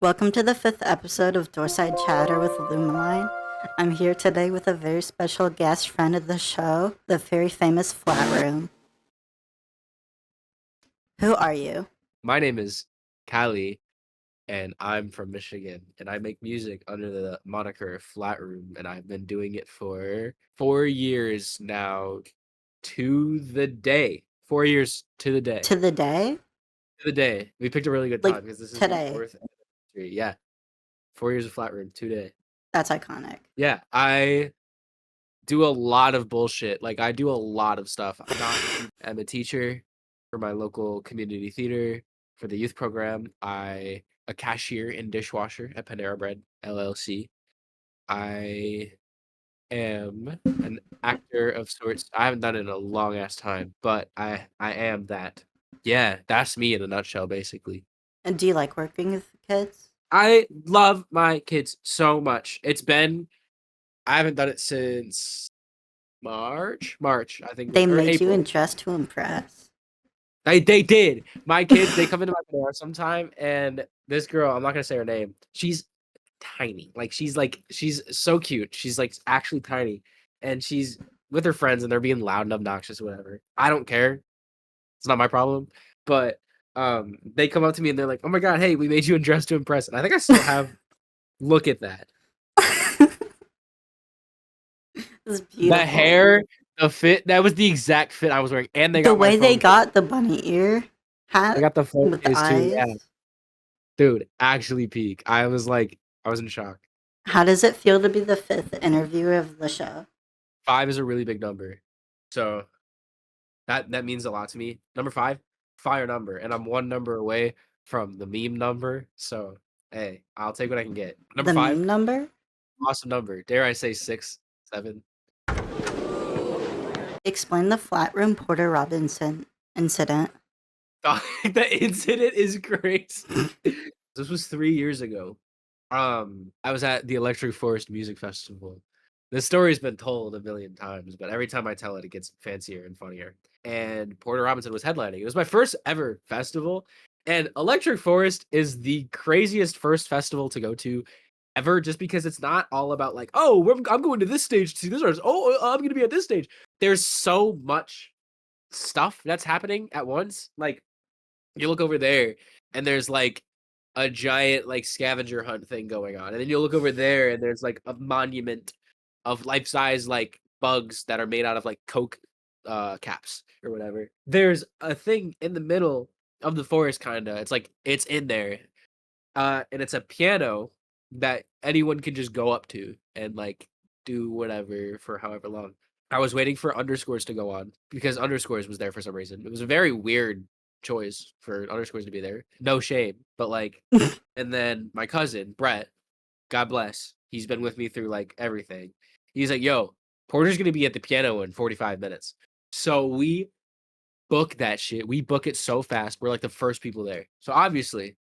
Welcome to the fifth episode of Doorside Chatter with Lumaline. I'm here today with a very special guest friend of the show, the very famous FLATROOM. Who are you? My name is Callie, and I'm from Michigan, and I make music under the moniker FLATROOM, and I've been doing it for 4 years now, to the day. 4 years to the day. To the day? To the day. We picked a really good Like time because this is the today. fourth anniversary. Yeah, 4 years of FLATROOM today. That's iconic. Yeah, I do a lot of bullshit. Like I do a lot of stuff. I'm a teacher for my local community theater for the youth program. I a cashier and dishwasher at Panera Bread LLC. I am an actor of sorts. I haven't done it in a long ass time, but I am that. Yeah, that's me in a nutshell, basically. And do you like working with kids? I love my kids so much. I haven't done it since March, I think, They or made you April. and dress to impress. They did. My kids, they come into my door sometime, and this girl, I'm not gonna say her name. She's tiny. She's so cute. She's like actually tiny, and she's with her friends, and they're being loud and obnoxious, or whatever. I don't care. It's not my problem. But they come up to me and they're like, "Oh my god, hey, we made you dress to impress." And I think I still have. Look at that. It's beautiful. The hair, the fit. That was the exact fit I was wearing, and they The got my way they phone got the bunny ear hat I got the phone with the case too. Yeah, eyes. dude, actually peak. I was in shock. How does it feel to be the fifth interviewer of the show? 5 is a really big number, so that means a lot to me. Number 5, fire number, and I'm one number away from the meme number. So hey, I'll take what I can get. Number The 5, meme number? awesome number. Dare I say 6, 7? Explain the FLATROOM Porter Robinson incident. The incident is crazy. This was 3 years ago. I was at the Electric Forest Music Festival. This story's been told a million times, but every time I tell it, it gets fancier and funnier. And Porter Robinson was headlining. It was my first ever festival, and Electric Forest is the craziest first festival to go to ever, just because it's not all about like, oh, I'm going to this stage to see this artist. Oh, I'm going to be at this stage. There's so much stuff that's happening at once. Like, you look over there, and there's like a giant like scavenger hunt thing going on, and then you look over there, and there's like a monument of life-size like bugs that are made out of like Coke caps or whatever. There's a thing in the middle of the forest, kinda. It's like it's in there, and it's a piano that anyone can just go up to and like do whatever for however long. I was waiting for Underscores to go on because Underscores was there for some reason. It was a very weird choice for Underscores to be there. No shame, but like, and then my cousin Brett, God bless, he's been with me through like everything. He's like, "Yo, Porter's gonna be at the piano in 45 minutes." So we book that shit. We book it so fast. We're like the first people there. So obviously,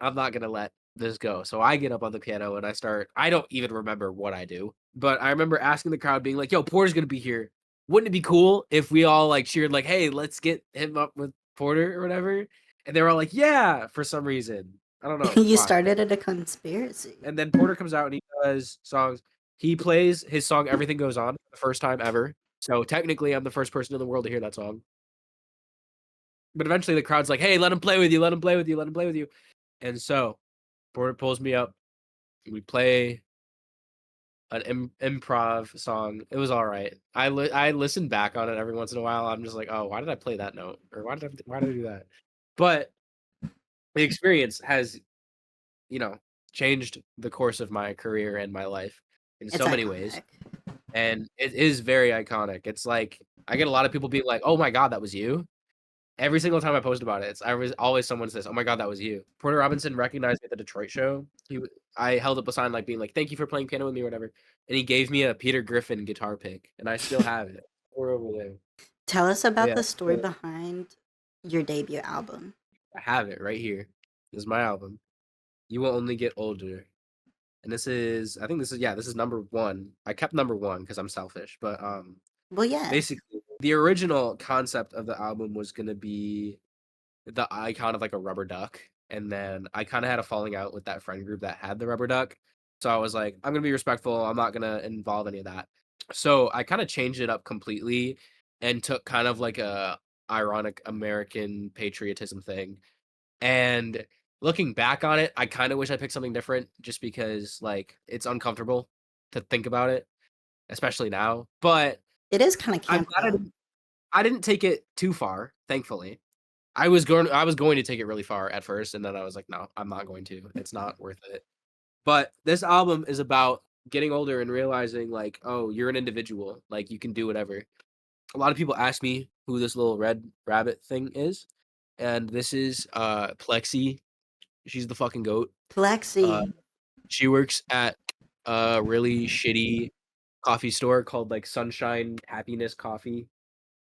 I'm not gonna let this go. So I get up on the piano and I start. I don't even remember what I do, but I remember asking the crowd, being like, "Yo, Porter's gonna be here. Wouldn't it be cool if we all like cheered like, hey, let's get him up with Porter or whatever?" And they were all like, "Yeah," for some reason. I don't know You why. started at a conspiracy. And then Porter comes out and he does songs. He plays his song "Everything Goes On" the first time ever. So technically, I'm the first person in the world to hear that song. But eventually, the crowd's like, "Hey, let him play with you. Let him play with you. Let him play with you." And so Porter pulls me up. We play an improv song. It was all right. I listen back on it every once in a while. I'm just like, oh, why did I play that note? Or why did I do that? But the experience has, you know, changed the course of my career and my life in It's so many ways. iconic. And it is very iconic. It's like I get a lot of people being like, "Oh my god, that was you." Every single time I post about it, always someone says, "Oh my god, that was you." Porter Robinson recognized me at the Detroit show. I held up a sign like being like, "Thank you for playing piano with me," or whatever, and he gave me a Peter Griffin guitar pick, and I still have it. We're over there. Tell us about Yeah, the story but behind your debut album. I have it right here. This is my album. You Will Only Get Older, and I think this is number 1. I kept number 1 because I'm selfish, but Well, yeah. basically, the original concept of the album was gonna be the icon of like a rubber duck, and then I kind of had a falling out with that friend group that had the rubber duck. So I was like, I'm gonna be respectful. I'm not gonna involve any of that. So I kind of changed it up completely and took kind of like a ironic American patriotism thing. And looking back on it, I kind of wish I picked something different just because like it's uncomfortable to think about it, especially now. But It is kind of I'm camp glad though. I didn't take it too far, thankfully. I was going to take it really far at first, and then I was like, no, I'm not going to. It's not worth it. But this album is about getting older and realizing like, oh, you're an individual. Like you can do whatever. A lot of people ask me who this little red rabbit thing is, and this is Plexi. She's the fucking goat. Uh, Plexi. she works at a really shitty coffee store called like Sunshine Happiness Coffee.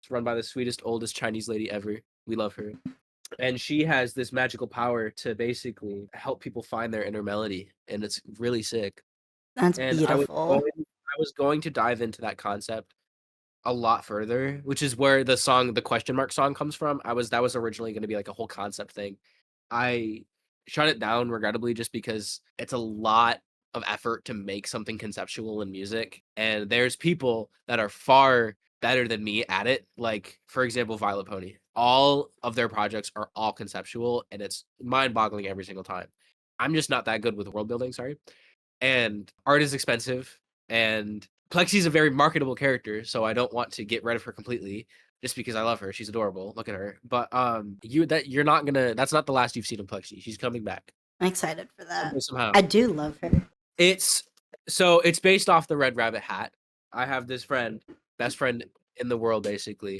It's run by the sweetest, oldest Chinese lady ever. We love her. And she has this magical power to basically help people find their inner melody, and it's really sick. That's And beautiful. I was going to dive into that concept a lot further, which is where the song, the question mark song comes from. That was originally going to be like a whole concept thing. I shut it down regrettably just because it's a lot of effort to make something conceptual in music, and there's people that are far better than me at it. Like for example, Violet Pony. All of their projects are all conceptual, and it's mind-boggling every single time. I'm just not that good with world building, sorry. And art is expensive, and Plexi's a very marketable character, so I don't want to get rid of her completely just because I love her. She's adorable. Look at her. But you're not gonna that's not the last you've seen of Plexi. She's coming back. I'm excited for that. Somehow. I do love her. It's it's based off the Red Rabbit hat. I have this friend, best friend in the world basically,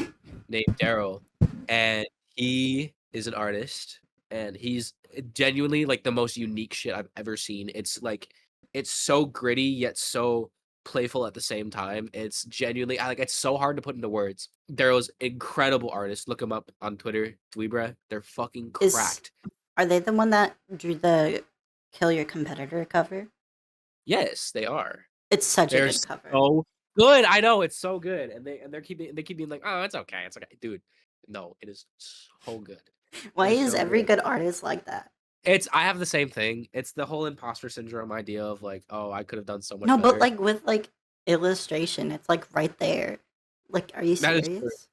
named Daryl, and he is an artist, and he's genuinely like the most unique shit I've ever seen. It's like it's so gritty yet so playful at the same time. It's genuinely it's so hard to put into words. Daryl's incredible artist. Look him up on Twitter, Dweebra. They're fucking Is cracked. Are they the one that drew the Kill Your Competitor cover? Yes, they are. It's such a They're good cover. so good. I know it's so good, and they keep being like, oh, it's okay, dude. No, it is so good. Why It is is so every good. good artist like that? I have the same thing. It's the whole imposter syndrome idea of like, oh, I could have done so much No, but better. like with like illustration, it's like right there. Like, are you That is true. serious?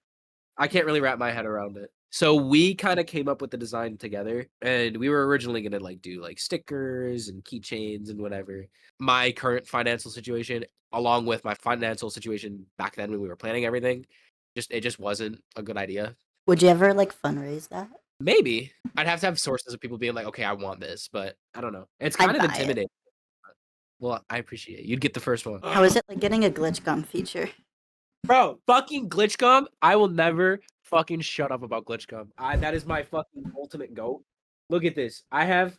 I can't really wrap my head around it. So we kind of came up with the design together, and we were originally gonna like do like stickers and keychains and whatever. My current financial situation, along with my financial situation back then when we were planning everything, it just wasn't a good idea. Would you ever like fundraise that? Maybe I'd have to have sources of people being like, okay, I want this, but I don't know. It's kind I'd of buy it. intimidating. Well, I appreciate it. You'd get the first one. How is it like getting a glitch gum feature? Bro, fucking glitch gum. I will never fucking shut up about glitch gum. That is my fucking ultimate goat. Look at this. I have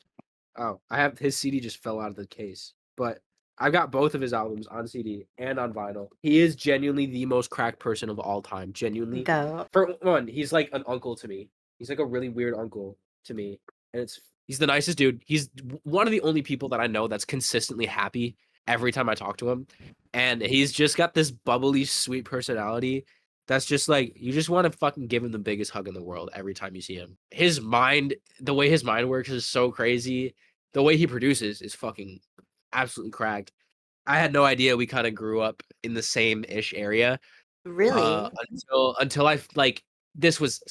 his CD just fell out of the case, but I've got both of his albums on CD and on vinyl. He is genuinely the most cracked person of all time. Genuinely. Go. For one, he's like an uncle to me. He's like a really weird uncle to me, and he's the nicest dude. He's one of the only people that I know that's consistently happy every time I talk to him, and he's just got this bubbly, sweet personality that's just like you just want to fucking give him the biggest hug in the world every time you see him. His mind, the way his mind works is so crazy. The way he produces is fucking absolutely cracked. I had no idea we kind of grew up in the same-ish area Really? until I like this was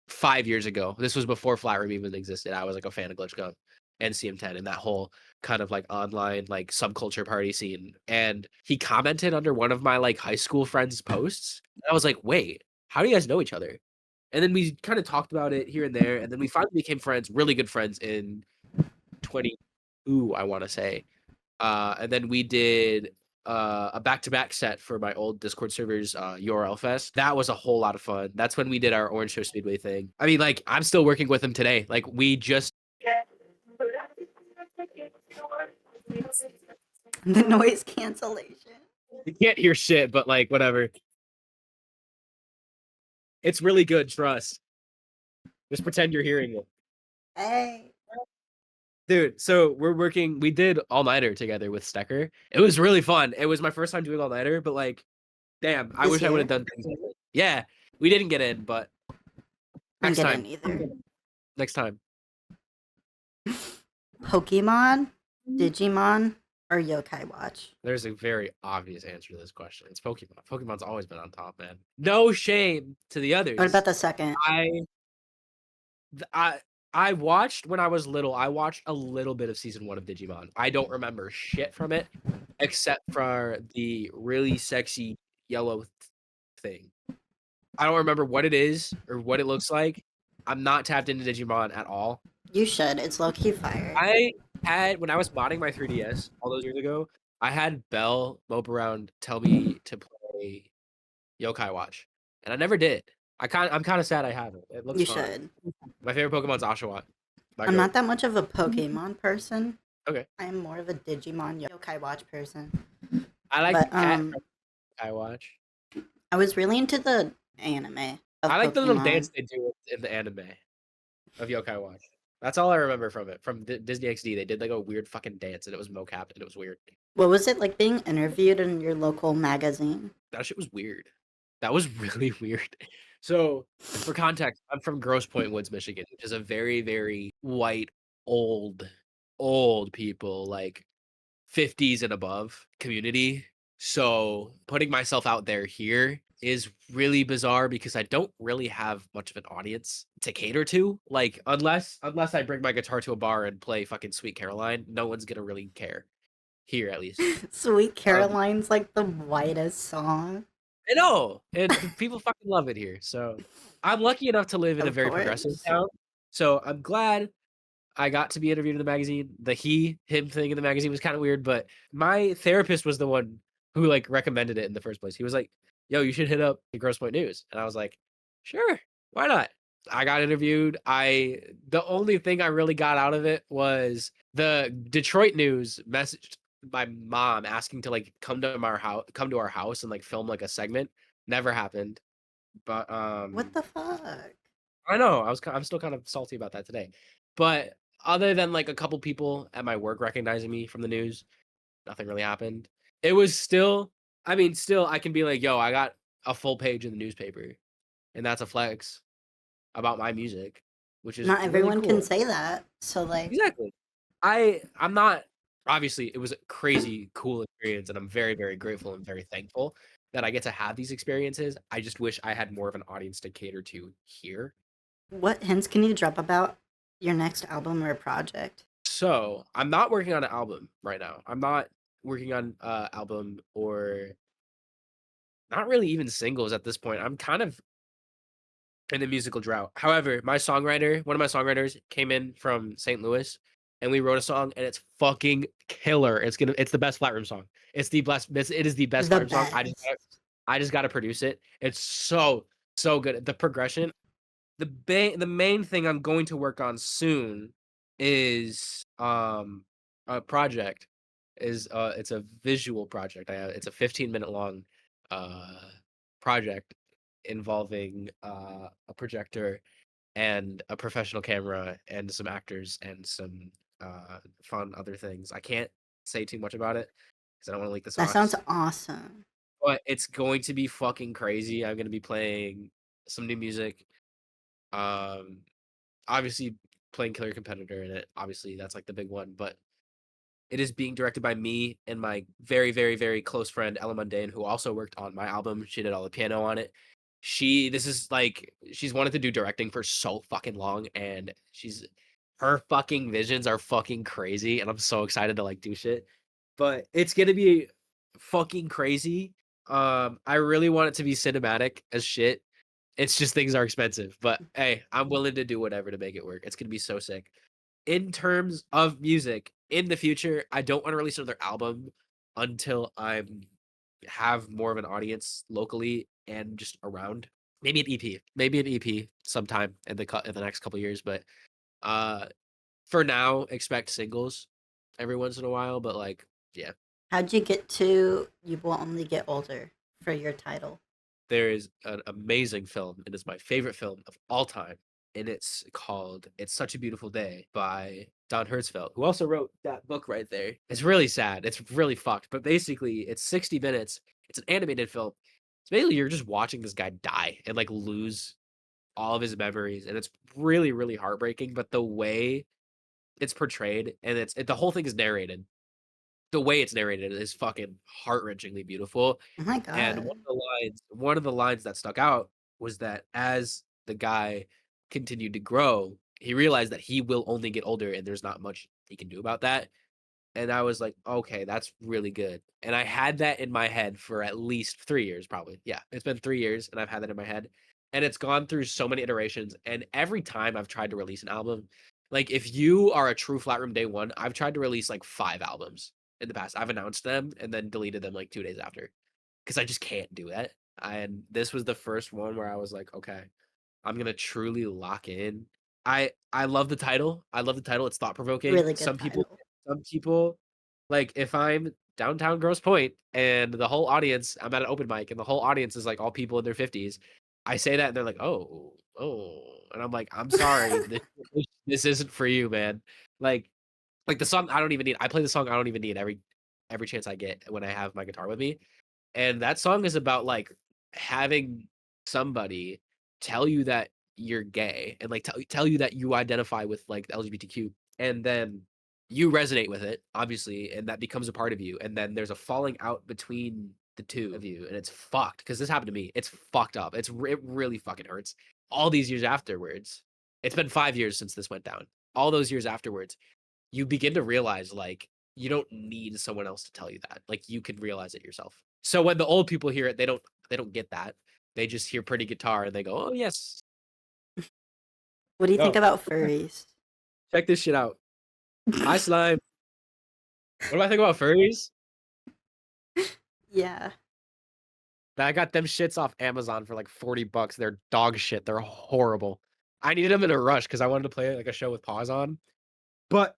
5 years ago. This was before FLATROOM even existed. I was like a fan of Glitch Gun and CM10 and that whole kind of like online like subculture party scene. And he commented under one of my like high school friends' posts. And I was like, wait, how do you guys know each other? And then we kind of talked about it here and there, and then we finally became friends, really good friends in 22, I want to say. And then we did a back-to-back set for my old Discord servers, URL Fest. That was a whole lot of fun. That's when we did our Orange Show Speedway thing. I mean, like, I'm still working with him today. Like, we just The noise cancellation. you can't hear shit, but like, whatever. It's really good, trust. Just pretend you're hearing it. Hey. Dude, so we did all-nighter together with Stecker. It was really fun. It was my first time doing all-nighter, but like, damn, I This wish I would year? have done things like that. Yeah, we didn't get in, but Didn't next get time. in either. Next time. Pokemon, Digimon, or Yokai Watch? There's a very obvious answer to this question. It's Pokemon. Pokemon's always been on top, man. No shame to the What about others. the second? I th- I I watched when I was little. I watched a little bit of season 1 of Digimon. I don't remember shit from it except for the really sexy yellow thing. I don't remember what it is or what it looks like. I'm not tapped into Digimon at all. You should. It's low key fire. I had when I was modding my 3DS all those years ago, I had Belle mope around tell me to play Yokai Watch, and I never did. I'm kind of sad I haven't. It looks You fun. should. My favorite Pokemon's Oshawott. My I'm goat. not that much of a Pokemon person. Okay, I am more of a Digimon Yokai Watch person. I like the But cat from Yokai Watch. I was really into the anime of I like the little dance Pokemon. they do in the anime of Yokai Watch. That's all I remember from it. From Disney XD, they did like a weird fucking dance, and it was mocapped, and it was weird. What was it like being interviewed in your local magazine? That shit was weird. That was really weird. So, for context, I'm from Grosse Pointe Woods, Michigan, which is a very, very white, old people, like 50s and above community. So, putting myself out there here is really bizarre because I don't really have much of an audience to cater to. Like, unless I bring my guitar to a bar and play fucking Sweet Caroline, no one's gonna really care. Here, at least. Sweet Um, Caroline's like the whitest song. I know, and people fucking love it here. So I'm lucky enough to live in a Of very progressive course. town. So I'm glad I got to be interviewed in the magazine. The him thing in the magazine was kind of weird, but my therapist was the one who like recommended it in the first place. He was like, "Yo, you should hit up the Gross Point News," and I was like, "Sure, why not?" I got interviewed. The only thing I really got out of it was the Detroit News messaged my mom asking to like come to our house and like film like a segment. Never happened. But What the fuck? I know I'm still kind of salty about that today. But other than like a couple people at my work recognizing me from the news, nothing really happened. It was still, I mean, still I can be like, yo, I got a full page in the newspaper, and that's a flex about my music, which is Not really everyone can cool. say that. So like, Exactly. I'm not obviously it was a crazy cool experience, and I'm very, very grateful and very thankful that I get to have these experiences. I just wish I had more of an audience to cater to here. what hints can you drop about your next album or project? So I'm not working on an album right now. I'm not working on album or not really even singles at this point. I'm kind of in a musical drought. However, one of my songwriters came in from St. Louis and we wrote a song and it's fucking killer. It's the best FLATROOM song. It is the best The FLATROOM song. best. I just got to produce it. It's so good. The progression, the main thing I'm going to work on soon is a project it's a visual project. It's a 15-minute long uh project involving a projector and a professional camera and some actors and some fun other things. I can't say too much about it because I don't want to leak the That sounds sauce. awesome. But it's going to be fucking crazy. I'm gonna be playing some new music. Um, obviously playing Killer Competitor in it. Obviously that's like the big one, but it is being directed by me and my very, very, very close friend Ella Mundane, who also worked on my album. She did all the piano on it. She's wanted to do directing for so fucking long, and her fucking visions are fucking crazy, and I'm so excited to like do shit. But it's gonna be fucking crazy. I really want it to be cinematic as shit. It's just things are expensive, but hey, I'm willing to do whatever to make it work. It's gonna be so sick. In terms of music, in the future, I don't want to release another album until I'm have more of an audience locally and just around. Maybe an EP. Maybe an EP sometime in the next couple years, but uh for now, expect singles every once in a while, but like yeah. How'd you get to You Will Only Get Older for your title? There is an amazing film. It is my favorite film of all time, and it's called "It's Such a Beautiful Day" by Don Hertzfeldt, who also wrote that book right there. It's really sad. It's really fucked. But basically, it's 60 minutes. It's an animated film. It's basically you're just watching this guy die and like lose all of his memories, and it's really, really heartbreaking. But the way it's portrayed, and the whole thing is narrated. The way it's narrated is fucking heart-wrenchingly beautiful. Oh my And god. one of the lines that stuck out was that as the guy continued to grow, he realized that he will only get older and there's not much he can do about that. And I was like, okay, that's really good. And I had that in my head for at least 3 years, probably. Yeah, it's been 3 years and I've had that in my head. And it's gone through so many iterations. And every time I've tried to release an album, like if you are a true Flat Room Day One, I've tried to release like 5 albums in the past. I've announced them and then deleted them like 2 days after because I just can't do that. And this was the first one where I was like, okay, I'm gonna truly lock in. I love the title. I love the title. It's thought provoking. Really good title. Some people, like if I'm downtown Grosse Pointe and the whole audience, I'm at an open mic and the whole audience is like all people in their 50s. I say that and they're like, oh, and I'm like, I'm sorry, this isn't for you, man. Like the song I don't even need. I play the song I don't even need every chance I get when I have my guitar with me. And that song is about like having somebody tell you that you're gay and like tell you that you identify with like the LGBTQ, and then you resonate with it, obviously, and that becomes a part of you. And then there's a falling out between the two of you, and it's fucked because this happened to me. It's fucked up. It really fucking hurts. All these years afterwards, it's been 5 years since this went down. All those years afterwards, you begin to realize like you don't need someone else to tell you that. Like you can realize it yourself. So when the old people hear it, they don't get that. They just hear pretty guitar and they go, "Oh yes, What do you think oh about furries? check this shit out." Hi slime. What do I think about furries? Yeah. I got them shits off Amazon for like $40. They're dog shit. They're horrible. I needed them in a rush because I wanted to play like a show with paws on. But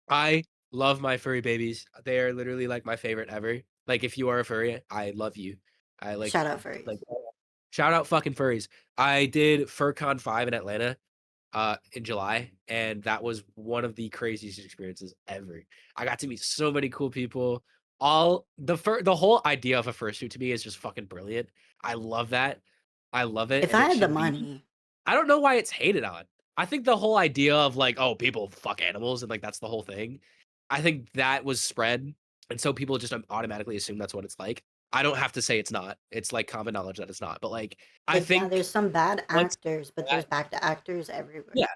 I love my furry babies. They are literally like my favorite ever. Like if you are a furry, I love you. I Shout out furries. like shout out fucking furries. I did FurCon 5 in Atlanta in July, and that was one of the craziest experiences ever. I got to meet so many cool people. All the whole idea of a fursuit to me is just fucking brilliant. I love that. I love it, If and I it had the should be. money, I don't know why it's hated on. I think the whole idea of like, oh, people fuck animals and like that's the whole thing. I think that was spread, and so people just automatically assume that's what it's like. I don't have to say it's not. It's like common knowledge that it's not. But like, I like yeah, think there's some bad once actors, but that, there's back to actors everywhere. yeah,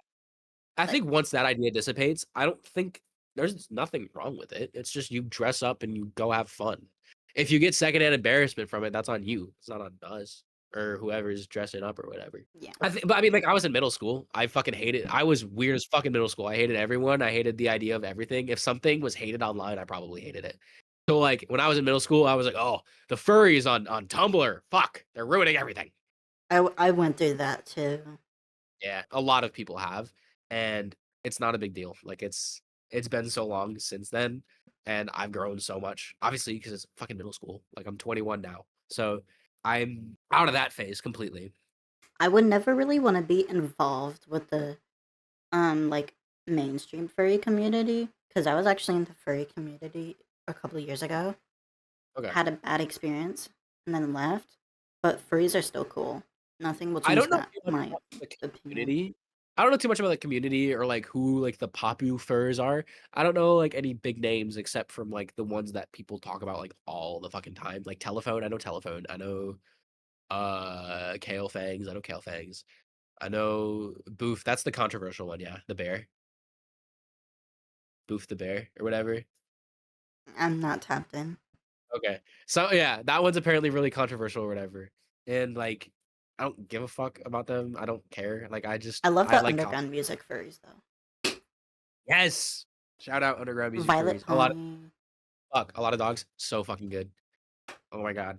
I Like think once that idea dissipates, I don't think there's nothing wrong with it. It's just you dress up and you go have fun. If you get secondhand embarrassment from it, that's on you. It's not on us or whoever's dressing up or whatever. yeah. But I mean, like I was in middle school. I fucking hated. I was weird as fucking middle school. I hated everyone. I hated the idea of everything. If something was hated online, I probably hated it. So like when I was in middle school, I was like, oh, the furries on Tumblr. Fuck, they're ruining everything. I went through that too. Yeah, a lot of people have, and it's not a big deal. Like it's been so long since then, and I've grown so much. Obviously, because it's fucking middle school. Like I'm 21 now, so I'm out of that phase completely. I would never really want to be involved with the like mainstream furry community because I was actually in the furry community a couple of years ago. Okay, Had a bad experience and then left, but furries are still cool. Nothing will I change don't know that too much my about the opinion. community. I don't know too much about the community or like who like the Papu furs are. I don't know like any big names except from like the ones that people talk about like all the fucking time. Like Telephone, I know Telephone. I know Kale Fangs, I know Kale Fangs. I know Boof, that's the controversial one, yeah, the bear. Boof the bear or whatever. I'm not tapped in. Okay. So yeah, that one's apparently really controversial or whatever. And like I don't give a fuck about them. I don't care. Like I love I the like talking. underground music furries though. Yes. Shout out underground music Violet furries. Pony. A lot of dogs, so fucking good. Oh my god.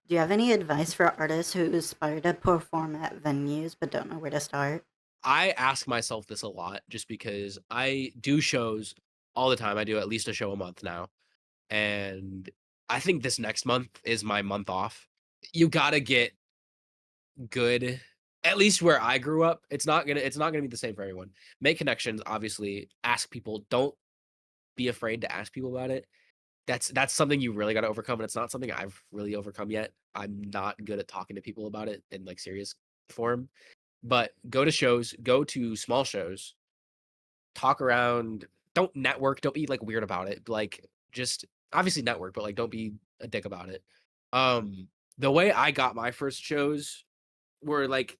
Do you have any advice for artists who aspire to perform at venues but don't know where to start? I ask myself this a lot just because I do shows all the time. I do at least a show a month now. And I think this next month is my month off. You gotta get good, at least where I grew up. It's not gonna be the same for everyone. Make connections, obviously. Ask people. Don't be afraid to ask people about it. That's something you really got to overcome, and it's not something I've really overcome yet. I'm not good at talking to people about it in like serious form. But go to shows, go to small shows, talk around, don't network, don't be like weird about it. Like just obviously network, but like don't be a dick about it. Um the way I got my first shows were like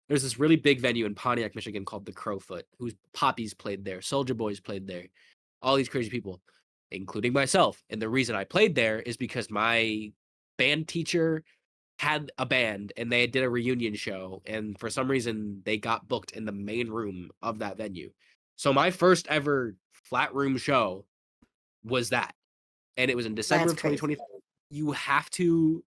there's this really big venue in Pontiac, Michigan called the Crowfoot, whose Poppies played there, Soldier Boys played there, all these crazy people, including myself. And the reason I played there is because my band teacher had a band and they did a reunion show. And for some reason, they got booked in the main room of that venue. So my first ever flat room show was that. And it was in December That's of crazy. 2025. You have to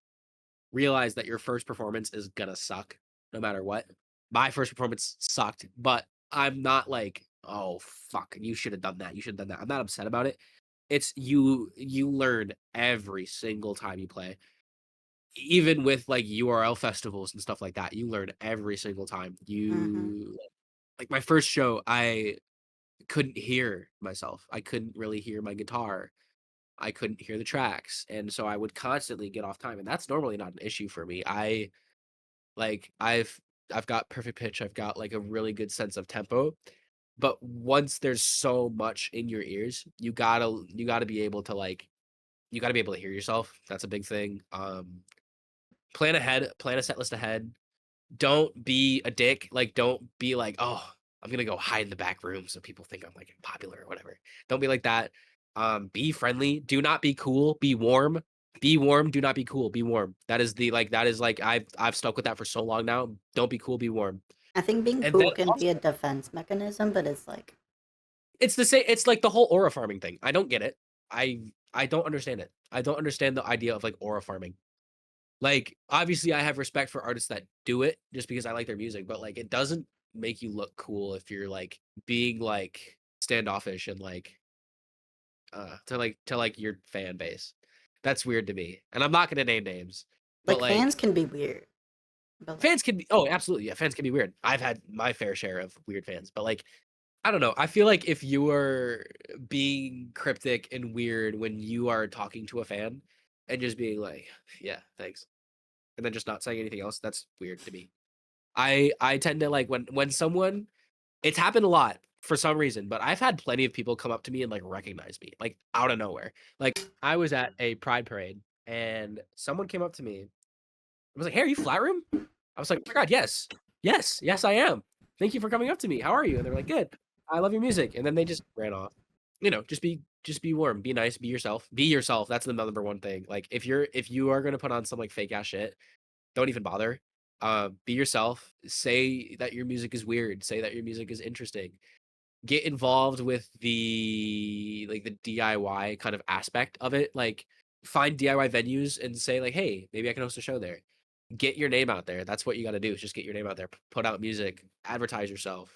realize that your first performance is gonna suck no matter what. My first performance sucked, but I'm not like, oh fuck, you should have done that. You should have done that. I'm not upset about it. It's you learn every single time you play. Even with like URL festivals and stuff like that, you learn every single time. Mhm. You like my first show, I couldn't hear myself. I couldn't really hear my guitar. I couldn't hear the tracks. And so I would constantly get off time. And that's normally not an issue for me. Like I've got perfect pitch. I've got like a really good sense of tempo. But once there's so much in your ears, you gotta be able to like you gotta be able to hear yourself. That's a big thing. Plan ahead, plan a set list ahead. Don't be a dick. Like don't be like, oh, I'm gonna go hide in the back room so people think I'm like popular or whatever. Don't be like that. Be friendly. Do not be cool. Be warm. Be warm. Do not be cool. Be warm. That is like I've stuck with that for so long now. Don't be cool. Be warm. I think being And then cool can be a defense mechanism, but it's like it's the same. It's like the whole aura farming thing. I don't get it. I don't understand it. I don't understand the idea of like aura farming. Like obviously, I have respect for artists that do it just because I like their music, but like it doesn't make you look cool if you're like being like standoffish and like to like your fan base. That's weird to me. And I'm not gonna name names, but fans like can be weird, but like fans can be oh absolutely yeah fans can be weird. I've had my fair share of weird fans, but like I don't know. I feel like if you are being cryptic and weird when you are talking to a fan and just being like, yeah, thanks, and then just not saying anything else, that's weird to me. I tend to like when someone it's happened a lot for some reason, but I've had plenty of people come up to me and like recognize me, like out of nowhere. Like I was at a pride parade and someone came up to me and was like, "Hey, are you Flat Room?" I was like, "Oh my god, yes. Yes, I am. Thank you for coming up to me. How are you?" And they're like, "Good. I love your music." And then they just ran off. You know, just be warm, be nice, be yourself. Be yourself. That's the number one thing. Like if you are gonna put on some like fake ass shit, don't even bother. Be yourself. Say that your music is weird. Say that your music is interesting. Get involved with the like the DIY kind of aspect of it. Like find DIY venues and say like, hey, maybe I can host a show there. Get your name out there. That's what you got to do. Is just get your name out there. Put out music. Advertise yourself,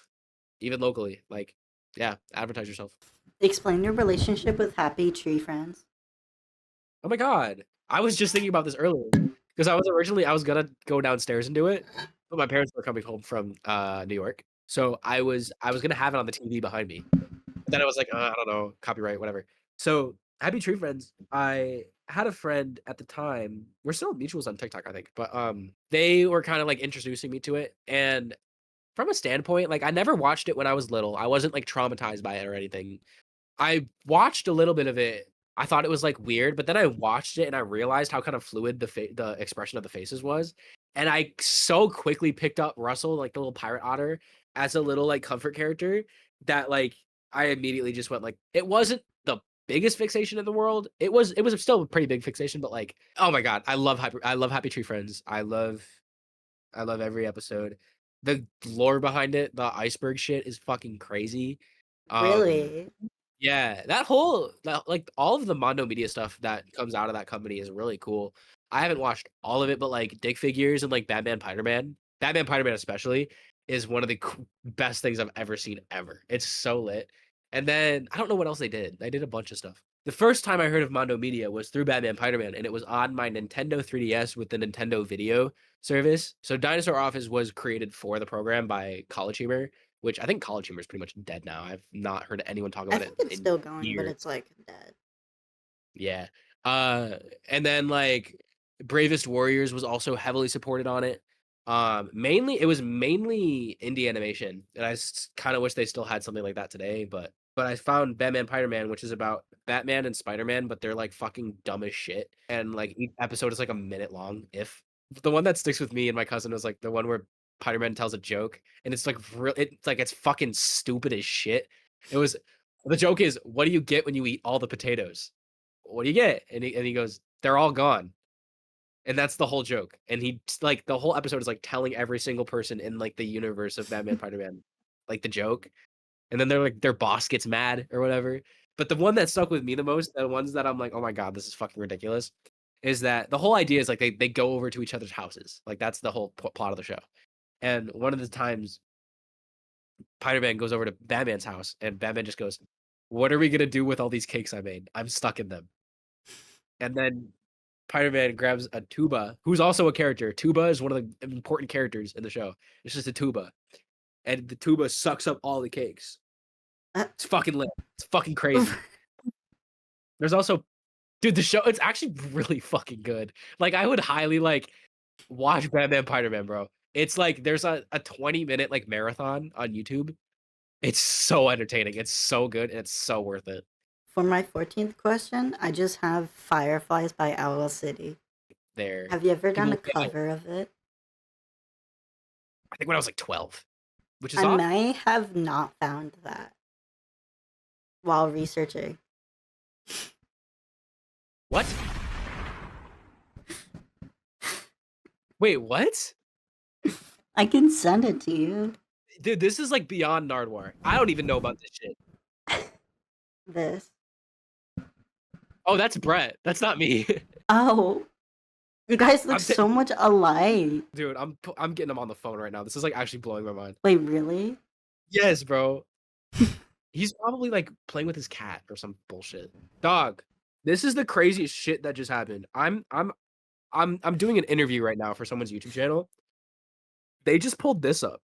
even locally. Like, yeah, advertise yourself. explain your relationship with happy tree friends. Oh my god, I was just thinking about this earlier because I was gonna go downstairs and do it, but my parents were coming home from New York, so I was gonna have it on the TV behind me. But then I was like, I don't know, copyright, whatever. So Happy Tree Friends, I had a friend at the time. We're still mutuals on TikTok, I think, but they were kind of like introducing me to it, and from a standpoint, like I never watched it when I was little. I wasn't like traumatized by it or anything. I watched a little bit of it. I thought it was, like, weird, but then I watched it and I realized how kind of fluid the expression of the faces was, and I so quickly picked up Russell, like, the little pirate otter, as a little, like, comfort character that, like, I immediately just went, like it wasn't the biggest fixation in the world. It was still a pretty big fixation, but, like, oh my god, I love Happy Tree Friends. I love every episode. The lore behind it, the iceberg shit is fucking crazy. Um Really? yeah, like, all of the Mondo Media stuff that comes out of that company is really cool. I haven't watched all of it, but, like, Dick Figures and, like, Batman Piderman especially, is one of the best things I've ever seen ever. It's so lit. And then, I don't know what else they did. They did a bunch of stuff. The first time I heard of Mondo Media was through Batman Piderman, and it was on my Nintendo 3DS with the Nintendo Video service. So Dinosaur Office was created for the program by College Humor, which I think College Humor is pretty much dead now. I've not heard anyone talk I about it think it's in still going, but years. it's like dead. Yeah. And then like Bravest Warriors was also heavily supported on it. Mainly it was mainly indie animation, and I kind of wish they still had something like that today. But I found Batman Spider-Man, which is about Batman and Spider-Man, but they're like fucking dumb as shit, and like each episode is like a minute long. If the one that sticks with me and my cousin was like the one where Spider-Man tells a joke, and it's like it's fucking stupid as shit. It was the joke is, what do you get when you eat all the potatoes? What do you get? And he goes, they're all gone. And that's the whole joke. And he like the whole episode is like telling every single person in like the universe of Batman Spider-Man like the joke. And then they're like their boss gets mad or whatever. But the one that stuck with me the most, the ones that I'm like, oh my god, this is fucking ridiculous, is that the whole idea is like they go over to each other's houses. Like that's the whole plot of the show. And one of the times Spider-Man goes over to Batman's house and Batman just goes, what are we gonna do with all these cakes I made? I'm stuck in them. And then Spider-Man grabs a tuba, who's also a character. Tuba is one of the important characters in the show. It's just a tuba. And the tuba sucks up all the cakes. Uh, It's fucking lit. It's fucking crazy. There's also dude, the show it's actually really fucking good. Like I would highly like watch Batman Spider-Man, bro. It's like there's a 20-minute like marathon on YouTube. It's so entertaining. It's so good and it's so worth it. For my 14th question, I just have Fireflies by Owl City. There. Have you ever done a People cover of it? I think when I was like 12, which is I off. may have not found that while researching. What? Wait, what? I can send it to you. Dude, this is like beyond Nardwar. I don't even know about this shit. This. Oh, that's Brett. That's not me. Oh, you guys look I'm t- so much alike. Dude, I'm getting him on the phone right now. This is like actually blowing my mind. Wait, really? Yes, bro. He's probably like playing with his cat or some bullshit. Dog, this is the craziest shit that just happened. I'm doing an interview right now for someone's YouTube channel. They just pulled this up.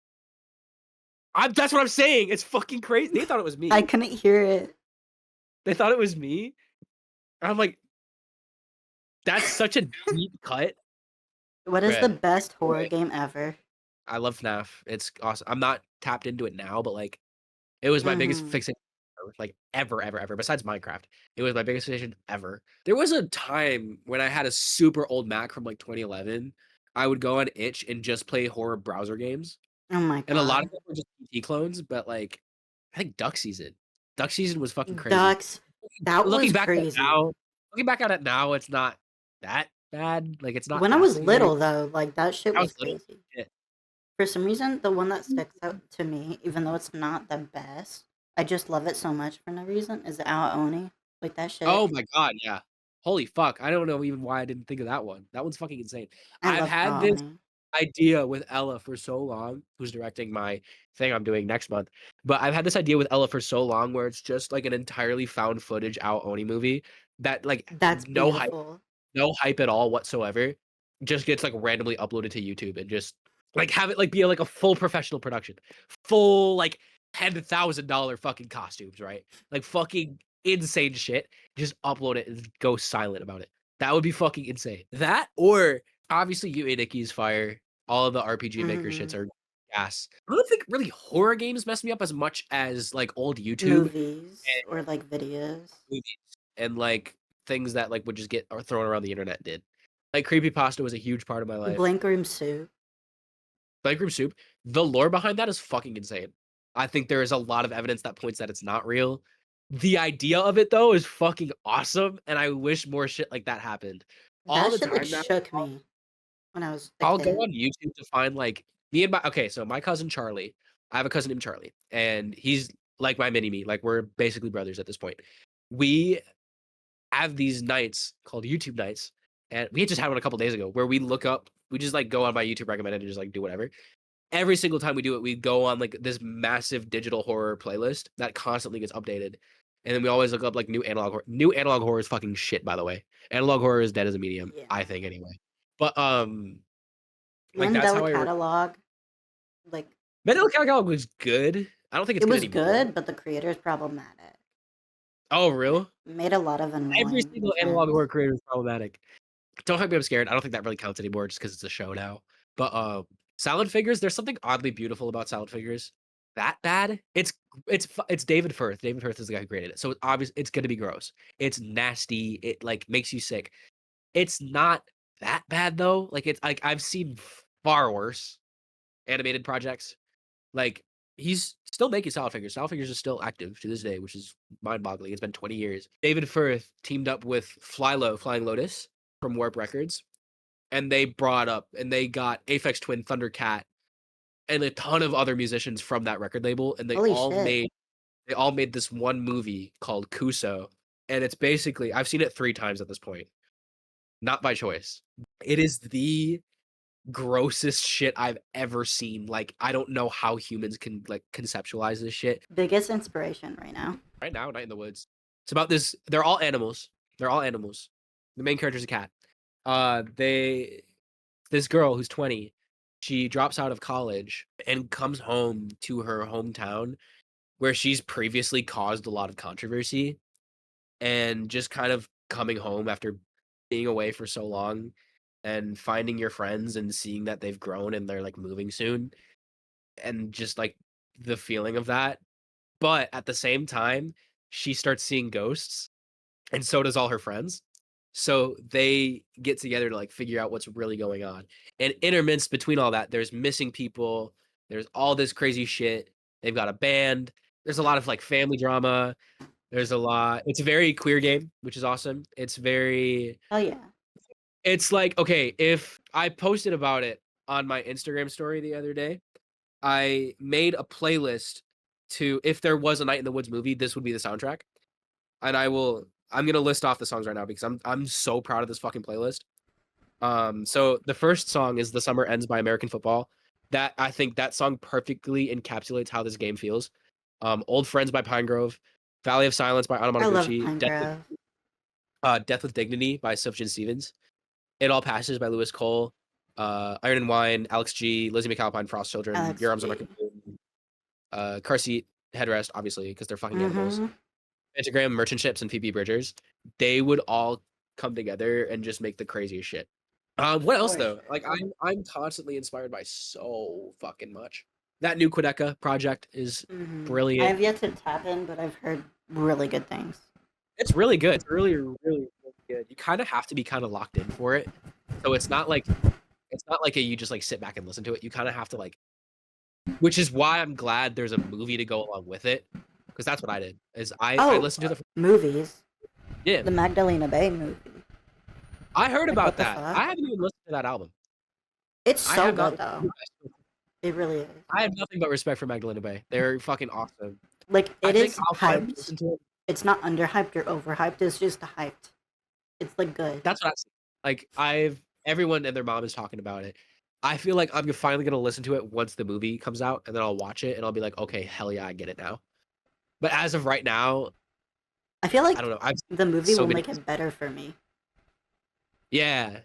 That's what I'm saying. It's fucking crazy. They thought it was me. I couldn't hear it. They thought it was me. I'm like, that's such a deep cut. What is Bruh. the best horror game ever? I love FNAF. It's awesome. I'm not tapped into it now, but like, it was my biggest fixation, like ever. Besides Minecraft, it was my biggest fixation ever. There was a time when I had a super old Mac from like 2011. I would go on itch and just play horror browser games, Oh my and a lot god. of them were just PT clones. But like, I think Duck Season. Duck Season was fucking crazy. Ducks. That Looking was back at it crazy. now, looking back at it now, it's not that bad. Like it's not When I that was scary. little, though, like that shit I was was little. crazy. Yeah. For some reason, the one that sticks out to me, even though it's not the best, I just love it so much for no reason, is Ao Oni. Like that shit. Oh my god, yeah. Holy fuck. I don't know even why I didn't think of that one. That one's fucking insane. I I've love had Ao this Oni. idea with Ella for so long, who's directing my thing I'm doing next month. But I've had this idea with Ella for so long where it's just like an entirely found footage Ao Oni movie that like That's beautiful. no hype at all whatsoever. Just gets like randomly uploaded to YouTube and just like have it like be like a full professional production. Full like $10,000 fucking costumes, right? Like fucking insane shit. Just upload it and go silent about it. That would be fucking insane. That or obviously you Nicky's fire. All of the RPG Maker shits are gas. I don't think really horror games mess me up as much as like old YouTube Movies or like videos. movies and like things that like would just get thrown around the internet did. Like creepypasta was a huge part of my life. Blank Room Soup. Blank Room Soup, the lore behind that is fucking insane. I think there is a lot of evidence that points that it's not real. The idea of it though is fucking awesome, and I wish more shit like that happened all That the shit like time. Now, shook me when I was a I'll kid. go on YouTube to find like me and my so my cousin Charlie. I have a cousin named Charlie, and he's like my mini me. Like we're basically brothers at this point. We have these nights called YouTube nights, and we just had one a couple days ago where we look up. We just like go on my YouTube recommended and just like do whatever. Every single time we do it, we go on like this massive digital horror playlist that constantly gets updated. And then we always look up like new analog horror. New analog horror is fucking shit, by the way. Analog horror is dead as a medium, Yeah. I think anyway. But like that's Mandela how I Catalog. Like Metal Catalog was good. I don't think it's it good was anymore. good, but the creator's problematic. Oh, real? Made a lot of Every annoying single analog events. horror creator is problematic. Don't hype me, I'm scared. I don't think that really counts anymore just because it's a show now. But Salad Fingers, there's something oddly beautiful about Salad Fingers. That bad? It's David Firth. David Firth is the guy who created it. So it's obvious it's gonna be gross. It's nasty. It like makes you sick. It's not that bad though. Like it's like I've seen far worse animated projects. Like he's still making Salad Fingers. Salad Fingers is still active to this day, which is mind-boggling. It's been 20 years. David Firth teamed up with Flying Lotus from Warp Records, and they brought up and they got Aphex Twin, Thundercat, and a ton of other musicians from that record label, and Holy shit. they all made this one movie called Kuso, and it's basically I've seen it 3 times at this point, not by choice. It is the grossest shit I've ever seen. Like I don't know how humans can like conceptualize this shit. Biggest inspiration right now. Right now, Night in the Woods. It's about this. They're all animals. They're all animals. The main character's a cat. This girl who's 20, she drops out of college and comes home to her hometown where she's previously caused a lot of controversy, and just kind of coming home after being away for so long and finding your friends and seeing that they've grown and they're like moving soon, and just like the feeling of that. But at the same time, she starts seeing ghosts, and so does all her friends. So they get together to like figure out what's really going on. And intermixed between all that, there's missing people. There's all this crazy shit. They've got a band. There's a lot of like family drama. There's a lot. It's a very queer game, which is awesome. It's very. Oh yeah. It's like okay, if I posted about it on my Instagram story the other day, I made a playlist to if there was a Night in the Woods movie, this would be the soundtrack. And I'm gonna list off the songs right now because I'm so proud of this fucking playlist. So the first song is "The Summer Ends" by American Football. That I think that song perfectly encapsulates how this game feels. "Old Friends" by Pinegrove, "Valley of Silence" by I love Anamanaguchi, Pinegrove. Death with Dignity" by Sufjan Stevens, "It All Passes" by Lewis Cole, "Iron and Wine," Alex G, Lizzie McAlpine, Frost Children, Alex "Your Arms Are My G. Cocoon," Car Seat, Headrest, obviously because they're fucking animals. Mm-hmm. Pentagram, Merchant Ships, and Phoebe Bridgers, they would all come together and just make the craziest shit. What else For though? sure. Like I'm constantly inspired by so fucking much. That new Quedeca project is I brilliant. have yet to tap in, but I've heard really good things. It's really good. It's really, really, really good. You kind of have to be kind of locked in for it. So it's not like you just like sit back and listen to it. You kind of have to like, which is why I'm glad there's a movie to go along with it, because that's what I did. Is I listened to the movies. yeah. The Magdalena Bay movie. I heard Like, about what the that. fuck? I haven't even listened to that album. It's I so have good not. though. It really is. I have nothing but respect for Magdalena Bay. They're fucking awesome. Like I it think is I'll finally hyped. listen to it. It's not underhyped or overhyped. It's just hyped. It's like good. That's what I like. Everyone and their mom is talking about it. I feel like I'm finally gonna listen to it once the movie comes out, and then I'll watch it, and I'll be like, okay, hell yeah, I get it now. But as of right now, I feel like I don't know. I've the movie so will many. make it better for me. Yeah,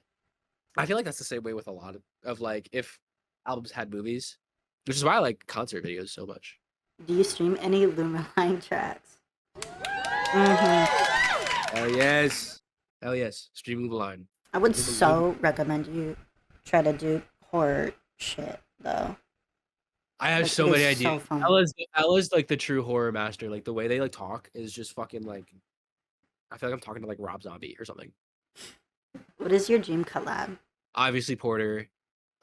I feel like that's the same way with a lot of like if albums had movies, which is why I like concert videos so much. Do you stream any Lumaline tracks? Hell yes, hell yes. Streaming the line. I would so recommend you try to do horror shit though. I have Like, so it many is so ideas. fun. Ella's like the true horror master. Like the way they like talk is just fucking like. I feel like I'm talking to like Rob Zombie or something. What is your dream collab? Obviously Porter,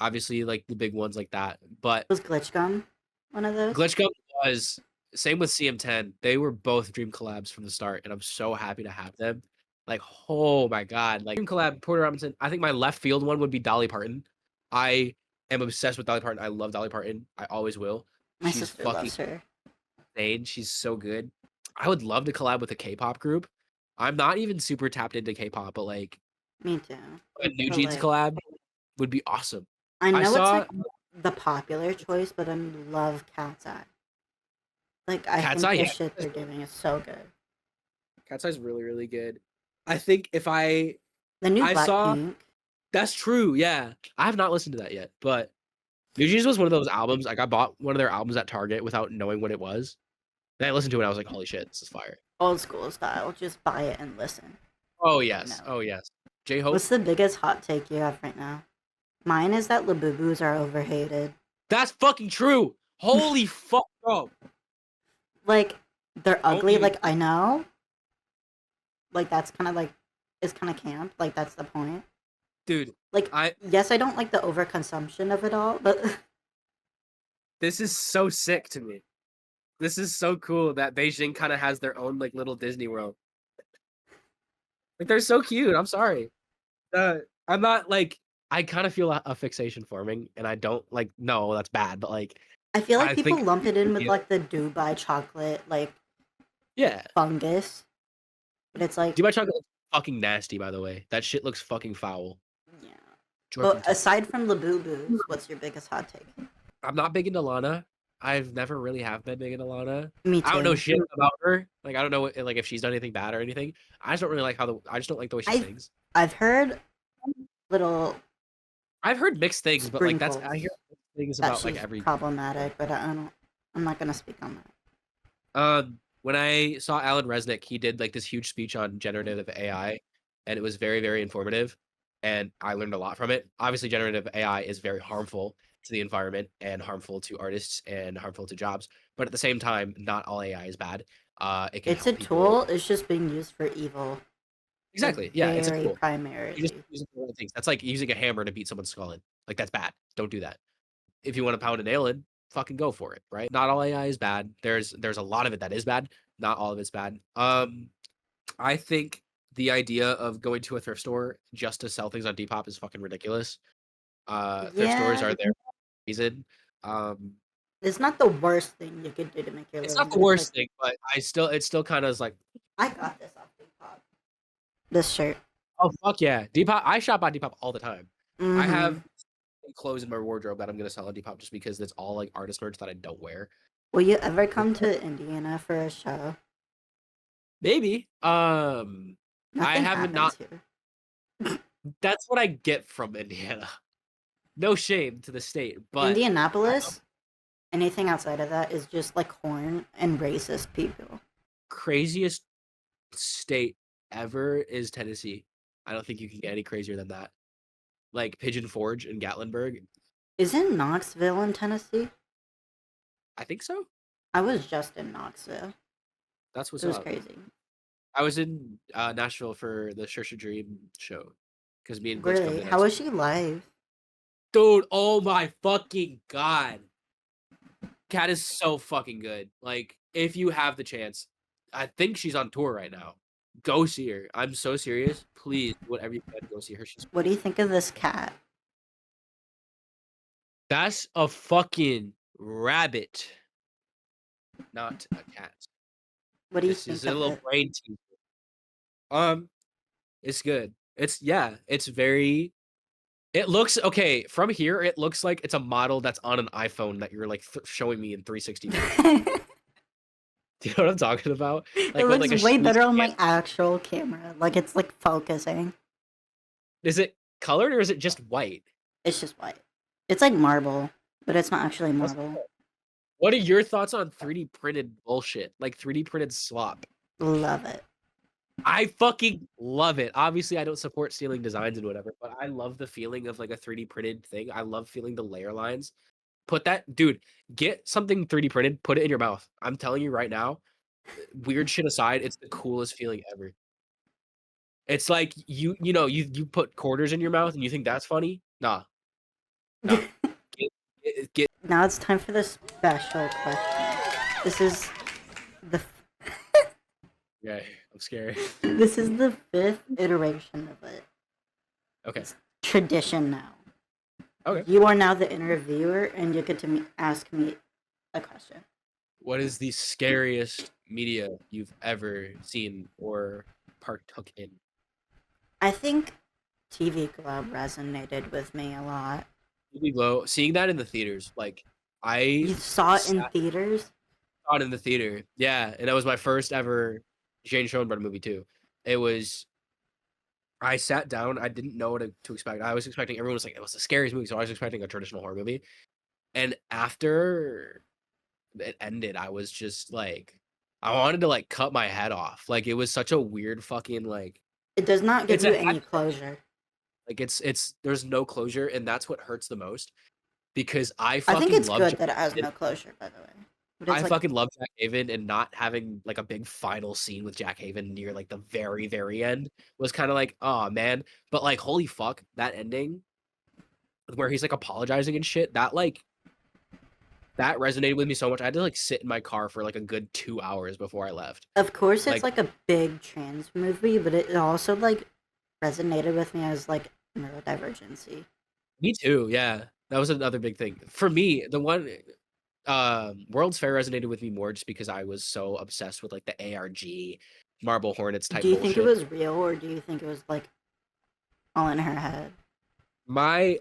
obviously like the big ones like that. But Was Glitch Gum one of those? Glitch Gum was same with CM10. They were both dream collabs from the start, and I'm so happy to have them. Like, oh my god, like dream collab Porter Robinson. I think my left field one would be Dolly Parton. I am obsessed with Dolly Parton. I love Dolly Parton. I always will. My She's sister fucking loves her. insane. She's so good. I would love to collab with a K-pop group. I'm not even super tapped into K-pop, but like Me too. a New But, Jeans like, collab would be awesome. I know saw it's like the popular choice, but I love Cat's Eye. Like I Cat's think Eye, the yeah. shit they're doing is so good. Cat's Eye is really, really good. I think if I The new saw Blackpink. that's true, yeah. I have not listened to that yet, but New Jeans was one of those albums. Like I bought one of their albums at Target without knowing what it was. Then I listened to it, and I was like, "Holy shit, this is fire!" Old school style. Just buy it and listen. Oh yes, No. oh yes. J Hope. What's the biggest hot take you have right now? Mine is that Labubus are overhated. That's fucking true. Holy fuck, bro. Like, they're Don't ugly, even, like, I know. Like, that's kind of like, it's kind of camp. Like, that's the point. dude. Like, I yes, I don't like the overconsumption of it all, but This is so sick to me. This is so cool that Beijing kind of has their own like little Disney World. Like they're so cute. I'm sorry. I'm not like I kind of feel a fixation forming, and I don't like. No, that's bad. But like, I feel like I people think lump it in with, like, the Dubai chocolate, like, yeah. fungus. But it's like, Dubai chocolate is fucking nasty. By the way, that shit looks fucking foul. yeah. Jordan But Tusk. aside from Labubus, what's your biggest hot take? I'm not big into Lana. I've never really have been big into Lana. Me I don't know too. shit about her. Like I don't know like if she's done anything bad or anything. I just don't really like I just don't like the way she I've sings. I've heard little I've heard mixed things, but like that's I sprinkles hear mixed things that about like she's every. problematic, but I don't. I'm not gonna speak on that. When I saw Alan Resnick, he did like this huge speech on generative AI, and it was very, very informative, and I learned a lot from it. Obviously, generative AI is very harmful to the environment and harmful to artists and harmful to jobs, but at the same time, not all AI is bad. It can It's a help people. tool. It's just being used for evil, like Exactly. Yeah, it's a very tool. You just primarily. use it for the right things. That's like using a hammer to beat someone's skull in. Like that's bad. Don't do that. If you want to pound a nail in, fucking go for it, right? Not all AI is bad. There's a lot of it that is bad. Not all of it's bad. I think the idea of going to a thrift store just to sell things on Depop is fucking ridiculous. Thrift stores Yeah, are there for a reason. Um, it's not the worst thing you could do to make your it's living, not the but it's like worst thing, but it still kind of is like, I got this off Depop. This shirt. oh fuck yeah, Depop. I shop on Depop all the time. I Mm-hmm. have clothes in my wardrobe that I'm gonna sell on Depop just because it's all like artist merch that I don't wear. Will you ever come to Indiana for a show? Maybe. I Nothing haven't not. happens here. That's what I get from Indiana. No shame to the state, but I Indianapolis, anything outside of that is just like corn and racist people. craziest state ever is Tennessee. I don't think you can get any crazier than that. Like Pigeon Forge in Gatlinburg. Isn't Knoxville in Tennessee? I think so. I was just in Knoxville. That's what's It was up. crazy. I was in Nashville for the Shersha Dream show because me and Glitch come Really? to How next. was she live? Dude, oh my fucking god. Cat is so fucking good. Like, if you have the chance, I think she's on tour right now. Go see her. I'm so serious. Please, whatever you can, go see her. What do you think of this cat? That's a fucking rabbit, not a cat. What do you This is think a of little it? brain teaser. It's good. It's very. It looks okay from here. It looks like it's a model that's on an iPhone that you're like showing me in 360 view. Do you know what I'm talking about? It Like with looks like a way sleek better on scan. my actual camera. Like it's like focusing. Is it colored or is it just white? It's just white. It's like marble, but it's not actually What's marble. What are your thoughts on 3D printed bullshit? Like 3D printed slop? Love it. I fucking love it. Obviously, I don't support stealing designs and whatever, but I love the feeling of like a 3D printed thing. I love feeling the layer lines. Put that, dude, get something 3D printed, put it in your mouth. I'm telling you right now, weird shit aside, it's the coolest feeling ever. It's like you put quarters in your mouth and you think that's funny? Nah, nah. Get Now it's time for the special question. This is the yeah, I'm scared. this is the 5th iteration of it. Okay. It's tradition now. Okay. You are now the interviewer, and you get to ask me a question. What is the scariest media you've ever seen or partook in? I think TV Club resonated with me a lot. Really low. Seeing that in the theaters, like I You saw it in sat, theaters? saw it in the theater. Yeah, and that was my first ever Jane Schoenberg movie too. It was. I sat down. I didn't know what to expect. I was expecting everyone was like it was the scariest movie, so I was expecting a traditional horror movie. And after it ended, I was just like, I wanted to like cut my head off. Like it was such a weird fucking like. It does not give It's you a any closure. Like it's there's no closure, and that's what hurts the most because I I think fucking it's love good Jack that it has Haven. no closure, by the way. But it's I like, fucking love Jack Haven, and not having like a big final scene with Jack Haven near like the very, very end was kind of like, oh man. But like, holy fuck, that ending where he's like apologizing and shit, that resonated with me so much. I had to like sit in my car for like a good 2 hours before I left. of course, it's Like, like a big trans movie, but it also like resonated with me as like neurodivergency. me too, yeah. That was another big thing. For me, the one World's Fair resonated with me more just because I was so obsessed with like the ARG Marble Hornets Do type you think it bullshit. was real, or do you think it was like all in her head? My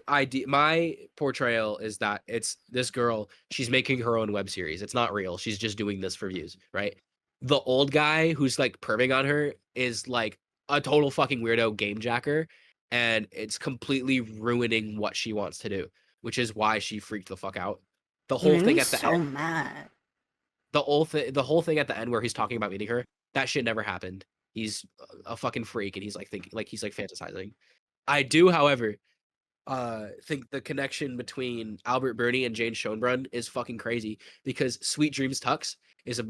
portrayal is that it's this girl, she's making her own web series. It's not real. She's just doing this for views, right? The old guy who's like perving on her is like a total fucking weirdo game jacker, and it's completely ruining what she wants to do, which is why she freaked the fuck out. The You whole made me thing at the end, so mad. the whole thing at the end where he's talking about meeting her, that shit never happened. He's a fucking freak, and he's like thinking like he's like fantasizing. I do, however, think the connection between Albert Burney and Jane Schoenbrunn is fucking crazy because Sweet Dreams Tux is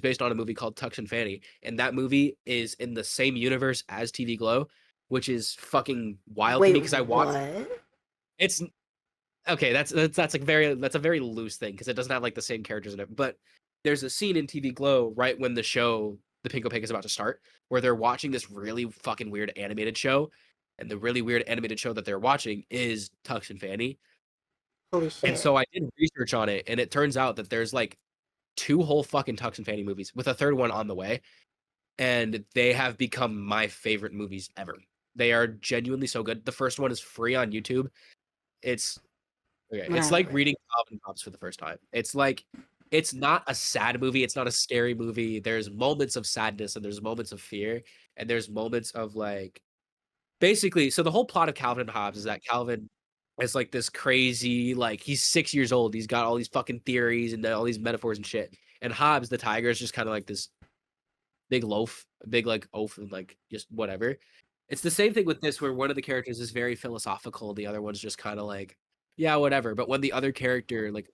based on a movie called Tux and Fanny, and that movie is in the same universe as TV Glow, which is fucking wild to Wait, me because I watched what? it's okay, that's a very loose thing because it doesn't have like the same characters in it. But there's a scene in TV Glow right when the show The Pinko Pig is about to start, where they're watching this really fucking weird animated show, and the really weird animated show that they're watching is Tux and Fanny. Holy And shit! so I did research on it, and it turns out that there's like two whole fucking Tux and Fanny movies with a third one on the way, and they have become my favorite movies ever. They are genuinely so good. The first one is free on YouTube. It's Okay, it's like Whatever. reading Calvin Hobbes for the first time. It's like it's not a sad movie, it's not a scary movie. There's moments of sadness and there's moments of fear and there's moments of like basically so the whole plot of Calvin and Hobbes is that Calvin is like this crazy like he's 6 years old. He's got all these fucking theories and all these metaphors and shit. And Hobbes the tiger is just kind of like this big loaf, big like oaf and like just whatever. It's the same thing with this where one of the characters is very philosophical, the other one's just kind of like, yeah, whatever. But when the other character, like,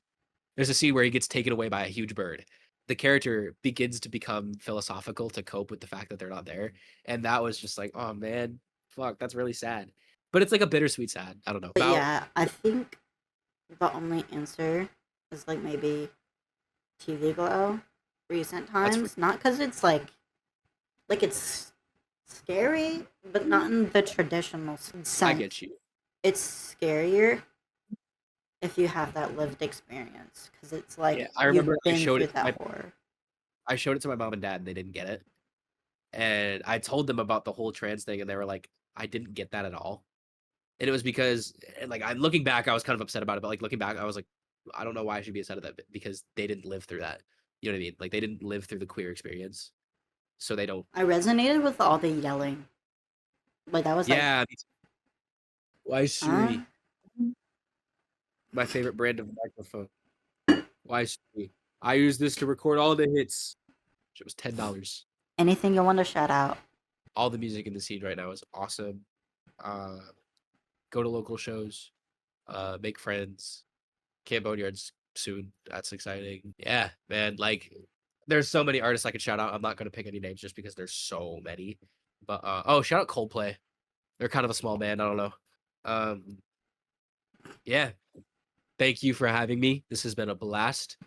there's a scene where he gets taken away by a huge bird. The character begins to become philosophical to cope with the fact that they're not there. And that was just like, oh man, fuck, that's really sad. But it's like a bittersweet sad. I don't know. But About yeah, I think the only answer is like maybe TV Glow, recent that's times. Not because it's like it's scary, but not in the traditional I sense. get you. It's scarier if you have that lived experience because it's Yeah. like I you've remember been through that horror. I showed it to my mom and dad and they didn't get it. And I told them about the whole trans thing and they were like, I didn't get that at all. And it was because, and like, I'm looking back, I was kind of upset about it, but like looking back, I was like, I don't know why I should be upset at that because they didn't live through that. You know what I mean? Like they didn't live through the queer experience, so they don't. I resonated with all the yelling. Like that was like, Yeah, me too. Y huh? Suri, my favorite brand of microphone. Y Suri. I use this to record all the hits. It was $10. Anything you want to shout out? All the music in the scene right now is awesome. Uh, Go to local shows. Make friends. Camp Boneyards soon. That's exciting. Yeah, man. Like, there's so many artists I could shout out. I'm not gonna pick any names just because there's so many. But oh, shout out Coldplay. They're kind of a small band. I don't know. Um, yeah. Thank you for having me. This has been a blast.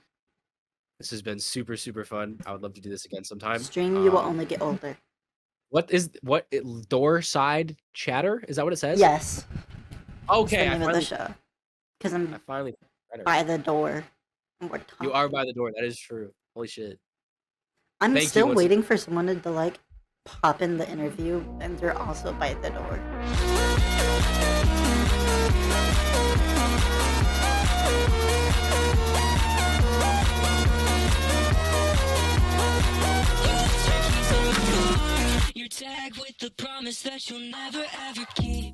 This has been super super fun. I would love to do this again sometime. Stream, you will only get older. Doorside chatter? Is that what it says? Yes, it's the Okay, name of the show. Because I I'm finally read it. by the door. And we're You talking. are by the door. That is true. Holy shit. I'm Thank you still once waiting for someone to like pop in the interview, and they're also by the door. Your tag with the promise that you'll never ever keep.